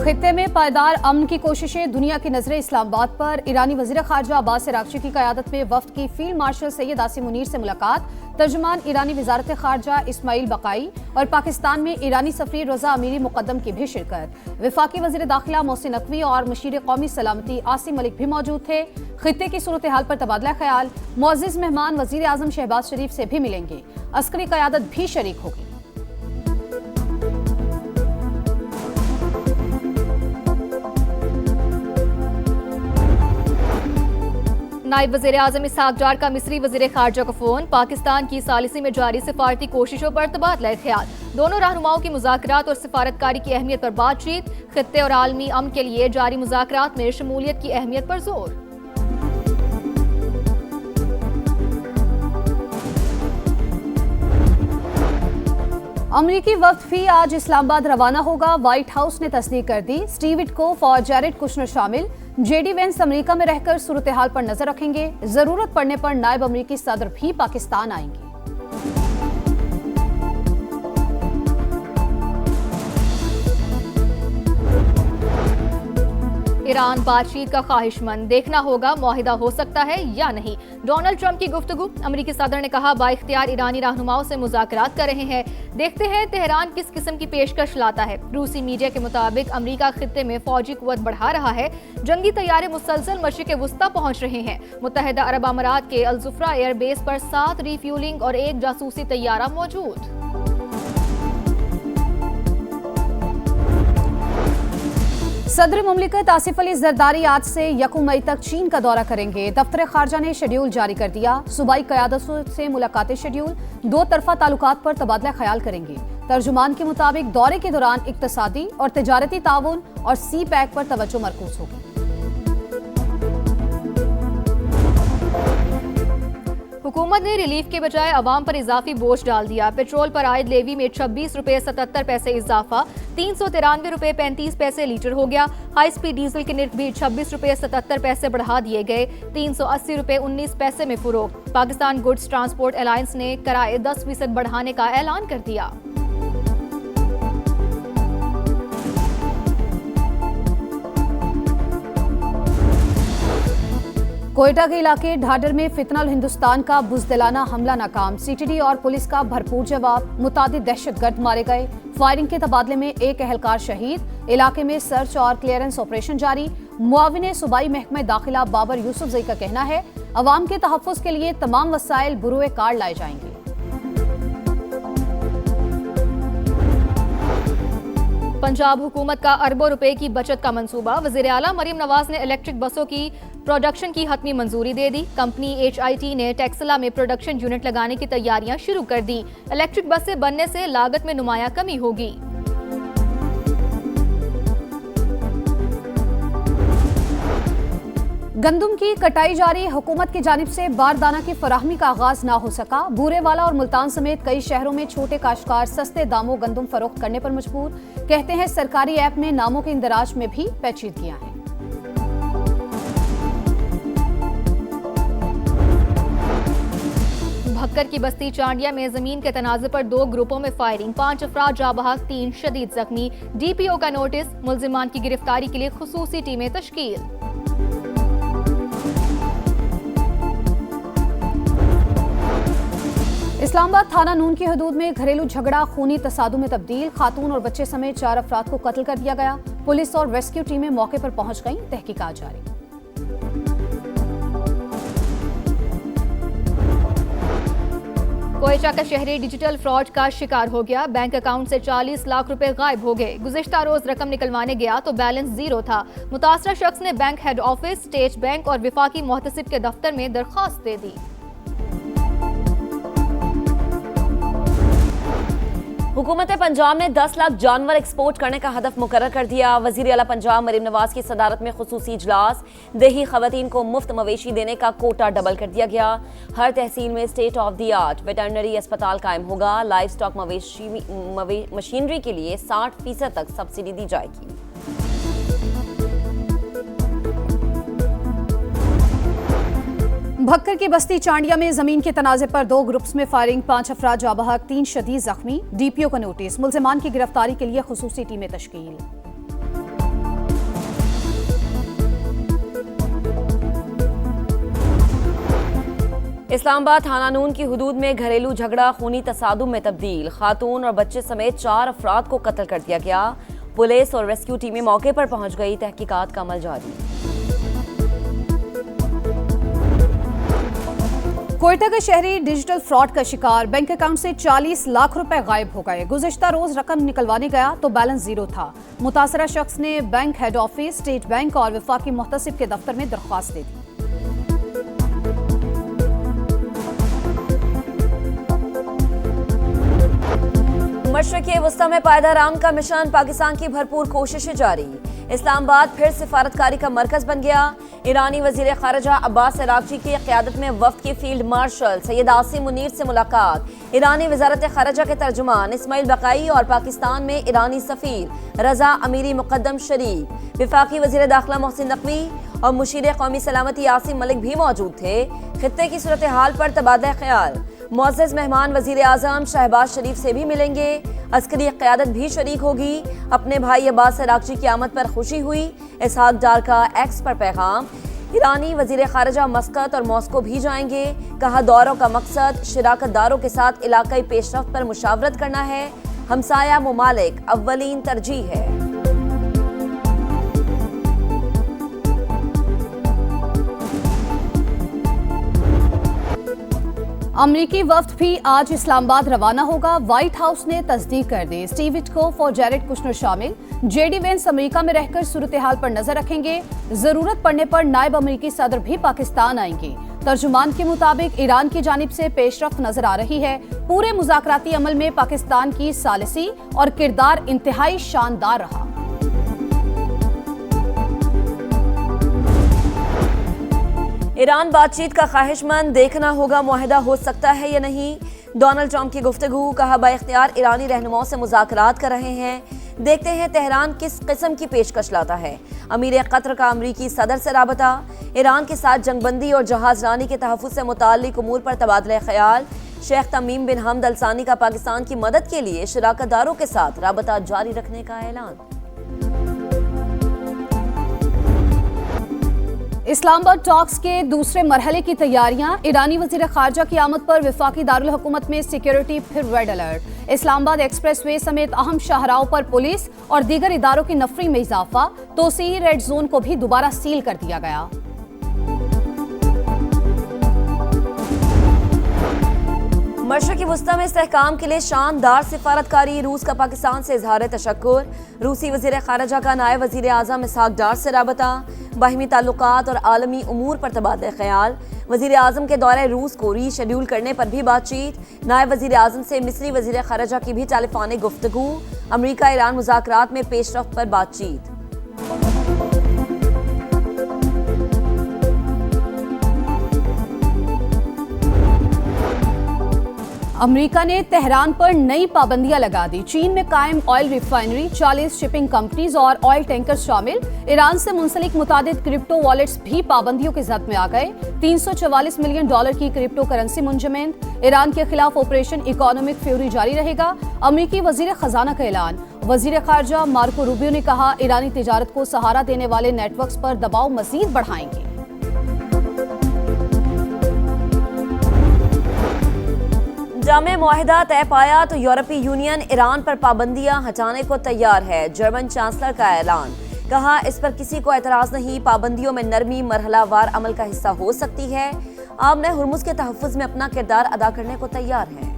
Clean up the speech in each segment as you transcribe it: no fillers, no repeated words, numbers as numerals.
खित्ते में पायदार अमन की कोशिशें, दुनिया की नजरें इस्लामाबाद पर। ईरानी वजीर खारजा अब्बास अरागची की क़यादत में वफ्द की फील्ड मार्शल सैयद आसिम मुनीर से मुलाकात। तर्जुमान ईरानी वजारत खारजा इस्माइल बकाई और पाकिस्तान में ईरानी सफीर रजा अमीरी मुकद्दम की भी शिरकत। वफाकी वजीर दाखिला मोहसिन नकवी और मशीर कौमी सलामती आसिम मलिक भी मौजूद थे। खित्ते की सूरत हाल पर तबादला ख्याल। मुअज़्ज़िज़ मेहमान वजीर आजम शहबाज शरीफ से भी मिलेंगे। अस्करी क़यादत भी शरीक होगी। नायब वज़ीर आज़म इसहाक डार का मिस्री वज़ीर खारजा को फोन। पाकिस्तान की सालिसी में जारी सिफारती कोशिशों पर तबादला ख्याल। दोनों रहनुमाओं की मुज़ाकरात और सिफारतकारी की अहमियत पर बातचीत। खित्ते और आलमी अमन के लिए जारी मुज़ाकरात में शमूलियत की अहमियत पर जोर। अमरीकी वफ्द भी आज इस्लामाबाद रवाना होगा। व्हाइट हाउस ने तस्दीक कर दी। स्टीव विटकोफ और जैरेड कुशनर शामिल। जेडी वेंस अमेरिका में रहकर सूरत हाल पर नजर रखेंगे। जरूरत पड़ने पर नायब अमरीकी सदर भी पाकिस्तान आएंगे। ईरान बातचीत का ख्वाहिशमंद, देखना होगा मुआहिदा हो सकता है या नहीं। डोनाल्ड ट्रंप की गुफ्तगू। अमरीकी सदर ने कहा बाइख्तियार ईरानी रहनुमाओं से मुज़ाकरात कर रहे हैं। देखते हैं तेहरान किस किस्म की पेशकश लाता है। रूसी मीडिया के मुताबिक अमरीका खित्ते में फौजी कुव्वत बढ़ा रहा है। जंगी तैयारे मुसलसल मशरिक़ वुस्ता पहुंच रहे हैं। मुत्तहिदा अरब अमारात के अल जुफ्रा एयरबेस पर 7 रिफ्यूलिंग और 1 जासूसी तैयारा मौजूद। सदर मुमलिकत आसिफ अली जरदारी आज से 1 मई तक चीन का दौरा करेंगे। दफ्तर खारजा ने शेड्यूल जारी कर दिया। सूबाई क़यादतों से मुलाकातें शेड्यूल। 2 तरफा ताल्लुकात पर तबादला ख्याल करेंगे। तर्जुमान के मुताबिक दौरे के दौरान इक्तसादी और तिजारती ताउन और सी पैक पर तवज्जो मरकूज होगी। हुकूमत ने रिलीफ के बजाय अवाम पर इजाफी बोझ डाल दिया। पेट्रोल पर आयद लेवी में 26 रुपये 77 पैसे इजाफा। 393 रुपये 35 पैसे लीटर हो गया। हाई स्पीड डीजल के निर्ख भी 26 रुपये 77 पैसे बढ़ा दिए गए। 380 रुपये 19 पैसे में फरोख्त। पाकिस्तान गुड्स ट्रांसपोर्ट अलायंस ने किराए 10% बढ़ाने का ऐलान कर दिया। कोयटा के इलाके ढाडर में फितनल हिंदुस्तान का बुज़दिलाना हमला नाकाम। सीटीडी और पुलिस का भरपूर जवाब। मुतादिद दहशतगर्द मारे गए। फायरिंग के तबादले में 1 एहलकार शहीद। इलाके में सर्च और क्लियरेंस ऑपरेशन जारी। मुआविन सूबाई महकमा दाखिला बाबर यूसुफजई का कहना है अवाम के तहफ़्फ़ुज़ के लिए तमाम वसाइल बुरुए कार लाए जाएंगे। पंजाब हुकूमत का अरबों रुपए की बचत का मंसूबा। वज़ीर आला मरीम नवाज ने इलेक्ट्रिक बसों की प्रोडक्शन की हतमी मंजूरी दे दी। कंपनी HIT ने टेक्सला में प्रोडक्शन यूनिट लगाने की तैयारियां शुरू कर दी। इलेक्ट्रिक बसें बनने से लागत में नुमाया कमी होगी। गंदम की कटाई जारी। हुकूमत की जानिब से बारदाना की फराहमी का आगाज ना हो सका। बूरेवाला और मुल्तान समेत कई शहरों में छोटे काश्तकार सस्ते दामों गंदम फरोख्त करने पर मजबूर। कहते हैं सरकारी ऐप में नामों के इंदराज में भी पेचीदगियां हैं। भक्कर की बस्ती चांडिया में जमीन के तनाज़े पर 2 ग्रुपों में फायरिंग। 5 अफराद जाँ बहक, 3 शदीद जख्मी। DPO का नोटिस। मुल्जिमान की गिरफ्तारी के लिए खुसूसी टीमें तश्कील। इस्लामाबाद थाना नून की हदूद में घरेलू झगड़ा खूनी तसादुम में तब्दील। खातून और बच्चे समेत 4 अफराद को कत्ल कर दिया गया। पुलिस और रेस्क्यू टीमें मौके पर पहुंच गईं। तहकीकात जारी। कोयटा का शहरी डिजिटल फ्रॉड का शिकार हो गया। बैंक अकाउंट से 40 लाख रुपए गायब हो गए। गुज़िश्ता रोज रकम निकलवाने गया तो बैलेंस 0 था। मुतासरा शख्स ने bank head office, state bank और विफाकी मोहतसिब के दफ्तर में दरखास्त दे दी। हुकूमत पंजाब ने 10 लाख जानवर एक्सपोर्ट करने का हदफ मुकर्रर कर दिया। वज़ीर आला पंजाब मरीम नवाज की सदारत में खुसूसी इजलास। देही खवातीन को मुफ्त मवेशी देने का कोटा डबल कर दिया गया। हर तहसील में state of the art veterinary अस्पताल कायम होगा। लाइव स्टॉक मशीनरी के लिए 60% तक सब्सिडी दी जाएगी। भक्कर की बस्ती चांडिया में जमीन के तनाजे पर 2 ग्रुप्स में फायरिंग। 5 अफराद जाँ बहक, 3 शदीद जख्मी। DPO का नोटिस। मुल्जिमान की गिरफ्तारी के लिए खुसूसी टीमें तश्कील। इस्लामाबाद थाना नून की हुदूद में घरेलू झगड़ा खूनी तसादुम में तब्दील। खातून और बच्चे समेत 4 अफराद को कत्ल कर दिया गया। पुलिस और रेस्क्यू टीमें मौके पर पहुंच गई। तहकीकात का अमल जारी। कोयटा के शहरी डिजिटल फ्रॉड का शिकार। बैंक अकाउंट से 40 लाख रुपए गायब हो गए। गुज़िश्ता रोज रकम निकलवाने गया तो बैलेंस जीरो था। मुतासरा शख्स ने bank head office, state bank और वफाकी मुहतसिब के दफ्तर में दरख्वास्त दे दी। मशरक़ी वस्ता में पायदाराम का मिशन। पाकिस्तान की भरपूर कोशिशें जारी। इस्लामाबाद फिर सिफारतकारी का मरकज बन गया। ईरानी वजीर खारजा अब्बास अरागची की क़यादत में वफ्द के फील्ड मार्शल सैयद आसिम मुनीर से मुलाकात। ईरानी वजारत खारजा के तर्जुमान इस्माइल बकाई और पाकिस्तान में ईरानी सफ़ीर रजा अमीरी मुक़द्दम शरीक। वफाकी वजीर दाखिला मोहसिन नकवी और मुशीर कौमी सलामती आसिम मलिक भी मौजूद थे। खित्ते की सूरत हाल पर तबादला ख्याल। मुअज़्ज़ज़ मेहमान वज़ीर आज़म शहबाज शरीफ से भी मिलेंगे। अस्करी क़यादत भी शरीक होगी। अपने भाई अब्बास अरागची की आमद पर खुशी हुई। इसहाक डार का एक्स पर पैगाम। ईरानी वज़ीर खारजा मस्कत और मॉस्को भी जाएंगे। कहा दौरों का मकसद शराकतदारों के साथ इलाकाई पेशरफ्त पर मुशावरत करना है। हमसाया ममालिक अव्वलीन तरजीह है। अमरीकी वफ्द भी आज इस्लामाबाद रवाना होगा। व्हाइट हाउस ने तस्दीक कर दी। स्टीव विटकोफ और जेरेड कुशनर शामिल। जेडी वेंस अमेरिका में रहकर सूरत हाल पर नजर रखेंगे। जरूरत पड़ने पर नायब अमेरिकी सदर भी पाकिस्तान आएंगे। तर्जुमान के मुताबिक ईरान की जानिब से पेशरफ्त नजर आ रही है। पूरे मुज़ाकराती अमल में पाकिस्तान की सालिसी और किरदार इंतहाई शानदार रहा। ईरान बातचीत का ख्वाहिशमंद। देखना होगा मुआहिदा हो सकता है या नहीं। डोनाल्ड ट्रंप की गुफ्तगू। कहा बाइख्तियार ईरानी रहनुमाओं से मुज़ाकरात कर रहे हैं। देखते हैं तेहरान किस किस्म की पेशकश लाता है। अमीर कतर का अमरीकी सदर से राबता। ईरान के साथ जंगबंदी और जहाज रानी के तहफ़्फ़ुज़ से मुताल्लिक़ उमूर पर तबादला ख्याल। शेख तमीम बिन हमद अल सानी का पाकिस्तान की मदद के लिए शराकतदारों के साथ राबता जारी रखने का ऐलान। इस्लामाबाद टॉक्स के दूसरे मरहले की तैयारियां। ईरानी वजीर खारजा की आमद पर वफाकी दारुल हुकूमत में सिक्योरिटी फिर रेड अलर्ट। इस्लामाबाद एक्सप्रेसवे समेत अहम शाहराओं पर पुलिस और दीगर इदारों की नफरी में इजाफा। तोसी रेड जोन को भी दोबारा सील कर दिया गया। मशरक़ी वस्ता में इस्तेहकाम के लिए शानदार सिफारतकारी। रूस का पाकिस्तान से इजहार तशक्कुर। रूसी वज़ीर खारजा का नायब वज़ीर आज़म इसहाक डार से राबता। बाहिमी ताल्लुकात और आलमी उमूर पर तबादला ख्याल। वज़ीर आज़म के दौरे रूस को रीशेड्यूल करने पर भी बातचीत। नायब वज़ीर आज़म से मिस्री वज़ीर खारजा की भी टेलीफोनिक गुफ्तगू। अमरीका ईरान मुज़ाकरात में पेशरफ्त पर बातचीत। अमेरिका ने तेहरान पर नई पाबंदियां लगा दी। चीन में कायम ऑयल रिफाइनरी, 40 शिपिंग कंपनीज और ऑयल टैंकर्स शामिल। ईरान से मुंसलिक मुतादिद क्रिप्टो वॉलेट्स भी पाबंदियों की जद में आ गए। $344 मिलियन की क्रिप्टो करेंसी मुंजमद। ईरान के खिलाफ ऑपरेशन इकोनॉमिक फ्यूरी जारी रहेगा। अमेरिकी वजीर खजाना का ऐलान। वजीर खारजा मार्को रूबियो ने कहा ईरानी तिजारत को सहारा देने वाले नेटवर्क्स पर दबाव मजीद बढ़ाएंगे। जामे मुआहिदा तय पाया तो यूरोपीय यूनियन ईरान पर पाबंदियां हटाने को तैयार है। जर्मन चांसलर का ऐलान। कहा इस पर किसी को एतराज नहीं। पाबंदियों में नरमी मरहलावार अमल का हिस्सा हो सकती है। आमने हुर्मुज़ के तहफ़्फ़ुज़ में अपना किरदार अदा करने को तैयार है।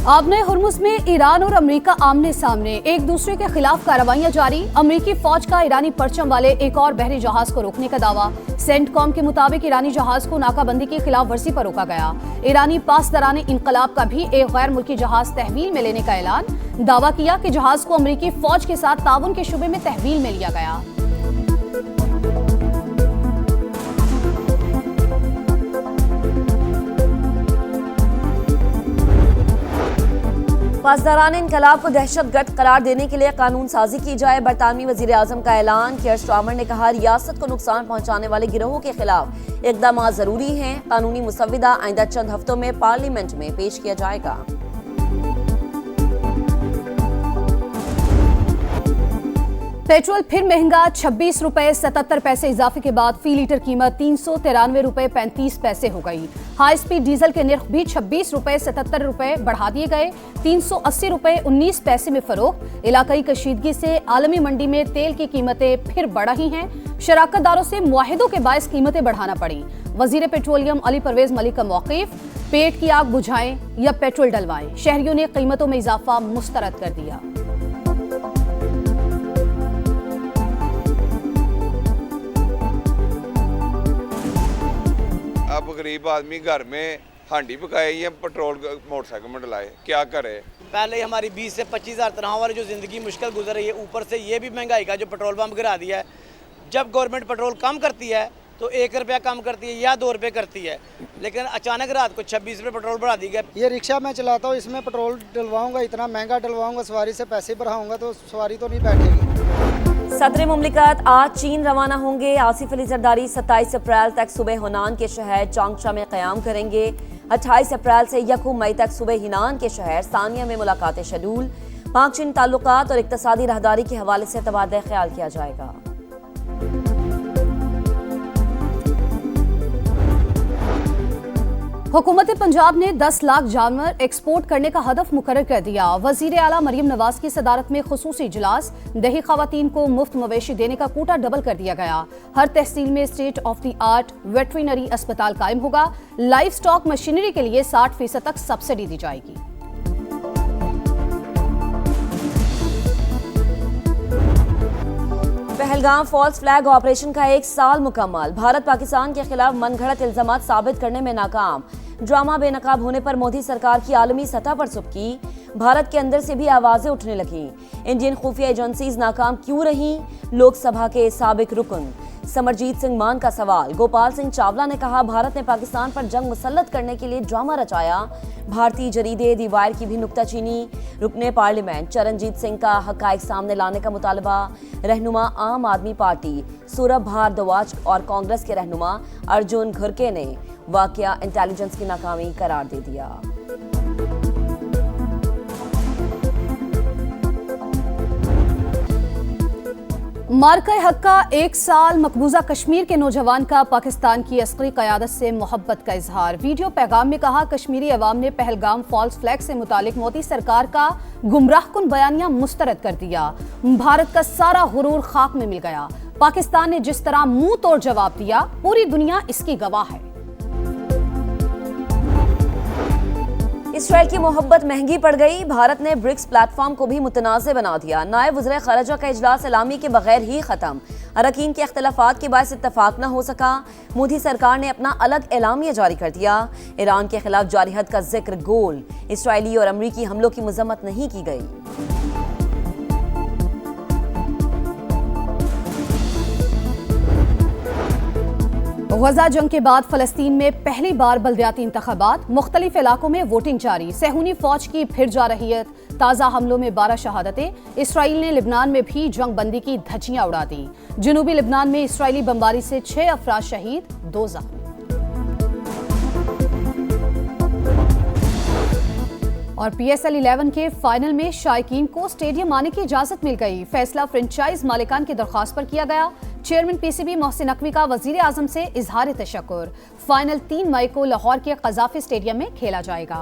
आबने हुर्मुज़ में ईरान और अमेरिका आमने सामने। एक दूसरे के खिलाफ कार्रवाइयां जारी। अमेरिकी फौज का ईरानी परचम वाले एक और बहरी जहाज को रोकने का दावा। सेंटकॉम के मुताबिक ईरानी जहाज को नाकाबंदी की खिलाफ वर्जी पर रोका गया। ईरानी पासदाराने इनकलाब का भी एक गैर मुल्की जहाज तहवील में लेने का ऐलान। दावा किया कि जहाज को अमेरिकी फौज के साथ ताउन के शुबे में तहवील में लिया गया। पासदारान इनकलाब को दहशतगर्द करार देने के लिए कानून साजी की जाए। बरतानवी वजीर आजम का ऐलान। कियर स्टार्मर ने कहा रियासत को नुकसान पहुंचाने वाले गिरोहों के खिलाफ इकदाम जरूरी हैं। कानूनी मुसविदा आइंदा चंद हफ्तों में पार्लियामेंट में पेश किया जाएगा। पेट्रोल फिर महंगा, 26 रुपए 77 पैसे इजाफे के बाद फी लीटर कीमत 393 रुपए 35 पैसे हो गई। हाई स्पीड डीजल के निर्ख भी 26 रुपए 77 रुपए बढ़ा दिए गए, 380 रुपए 19 पैसे में फरोख्त। इलाकाई कशीदगी से आलमी मंडी में तेल की कीमतें फिर बढ़ रही हैं। शराकतदारों से मुआहिदों के बायस कीमतें बढ़ाना पड़ी। वजीर पेट्रोलियम अली परवेज मलिक का मौक़िफ़, पेट की आग बुझाएं या पेट्रोल डलवाएं, शहरियों ने कीमतों में इजाफा मुस्तरद कर दिया। अब गरीब आदमी घर में हांडी पकाए या पेट्रोल मोटरसाइकिल में डलाए, क्या करे। पहले ही हमारी 20 से 25 हज़ार तनख्वाह वाली जो ज़िंदगी मुश्किल गुजर रही है, ऊपर से ये भी महंगाई का जो पेट्रोल पंप गिरा दिया है। जब गवर्नमेंट पेट्रोल कम करती है तो 1 रुपया कम करती है या 2 रुपये करती है, लेकिन अचानक रात को 26 रुपये पेट्रोल बढ़ा दी गया। ये रिक्शा मैं चलाता हूँ, इसमें पेट्रोल डलवाऊंगा, इतना महंगा डलवाऊंगा, सवारी से पैसे बढ़ाऊंगा तो सवारी तो नहीं बैठेगी। सदर मुमलिकत आज चीन रवाना होंगे। आसिफ अली जरदारी 27 अप्रैल तक सुबह हुनान के शहर चांगशा में क़याम करेंगे। 28 अप्रैल से 1 मई तक सुबह हिनान के शहर सानिया में मुलाकातें शेड्यूल। पाक चीन ताल्लुकात और इक्तसादी राहदारी के हवाले से तबादला ख्याल किया जाएगा। हुकूमत पंजाब ने 10 लाख जानवर एक्सपोर्ट करने का हदफ मुकर्रर कर दिया। वजीर आला मरियम नवाज की सदारत में खुसूसी इजलास, दही खवातीन को मुफ्त मवेशी देने का कोटा डबल कर दिया गया। हर तहसील में state of the art veterinary अस्पताल कायम होगा। लाइव स्टॉक मशीनरी के लिए 60% तक सब्सिडी दी जाएगी। पहलगाम फॉल्स फ्लैग ऑपरेशन का 1 साल मुकम्मल। भारत पाकिस्तान के खिलाफ मनगढ़ंत इल्जामात साबित करने में नाकाम। ड्रामा बेनकाब होने पर मोदी सरकार की आलमी सतह पर सुबकी। भारत के अंदर से भी आवाजें उठने लगीं। इंडियन खुफिया एजेंसीज नाकाम क्यों रहीं? लोकसभा के साबिक रुकन समरजीत सिंह मान का सवाल। गोपाल सिंह चावला ने कहा, भारत ने पाकिस्तान पर जंग मुसल्लत करने के लिए ड्रामा रचाया। भारतीय जरीदे दी वायर की भी नुक्ताचीनी। रुकने पार्लियामेंट चरणजीत सिंह का हक़ाइक़ सामने लाने का मुतालबा। रहनुमा आम आदमी पार्टी सूरभ भारद्वाज और कांग्रेस के रहनुमा अर्जुन घुरके ने वाक़या इंटेलिजेंस की नाकामी करार दे दिया। मार्का हक का 1 साल, मकबूजा कश्मीर के नौजवान का पाकिस्तान की अस्करी क़यादत से मोहब्बत का इजहार। वीडियो पैगाम में कहा, कश्मीरी अवाम ने पहलगाम फॉल्स फ्लैग से मुतालिक मोदी सरकार का गुमराहकुन बयानिया मुस्तरद कर दिया। भारत का सारा गुरूर खाक में मिल गया। पाकिस्तान ने जिस तरह मुंह तोड़ जवाब दिया, पूरी दुनिया इसकी गवाह है। इसराइल की मोहब्बत महंगी पड़ गई। भारत ने ब्रिक्स प्लेटफॉर्म को भी मुतनाज़ बना दिया। नायब वज़ीर ख़ारिजा का इजलास सलामी के बगैर ही ख़त्म। अरकान के अख्तिलाफ़ात के बायस इत्तफ़ाक़ न हो सका। मोदी सरकार ने अपना अलग एलामिया जारी कर दिया। ईरान के खिलाफ जारी हद का जिक्र गोल। इसराइली और अमरीकी हमलों की मज़म्मत नहीं की गई। गजा जंग के बाद फलस्तीन में पहली बार बल्दियाती इंतखाबात, मुख्तलिफ इलाकों में वोटिंग जारी। सहूनी फौज की फिर जारहियत, ताज़ा हमलों में 12 शहादतें। इसराइल ने लिबनान में भी जंग बंदी की धज्जियां उड़ा दी। जनूबी लिबनान में इसराइली बमबारी से 6 अफराद शहीद, 2 जख्मी। और PSL 11 के फाइनल में शायकीन को स्टेडियम आने की इजाजत मिल गई। फैसला फ्रेंचाइज मालिकान की दरख्वास्त पर किया गया। चेयरमैन PCB मोहसिन नकवी का वजीर आजम से इजहार तशक्कुर। फाइनल 3 मई को लाहौर के कज़ाफ़ी स्टेडियम में खेला जाएगा।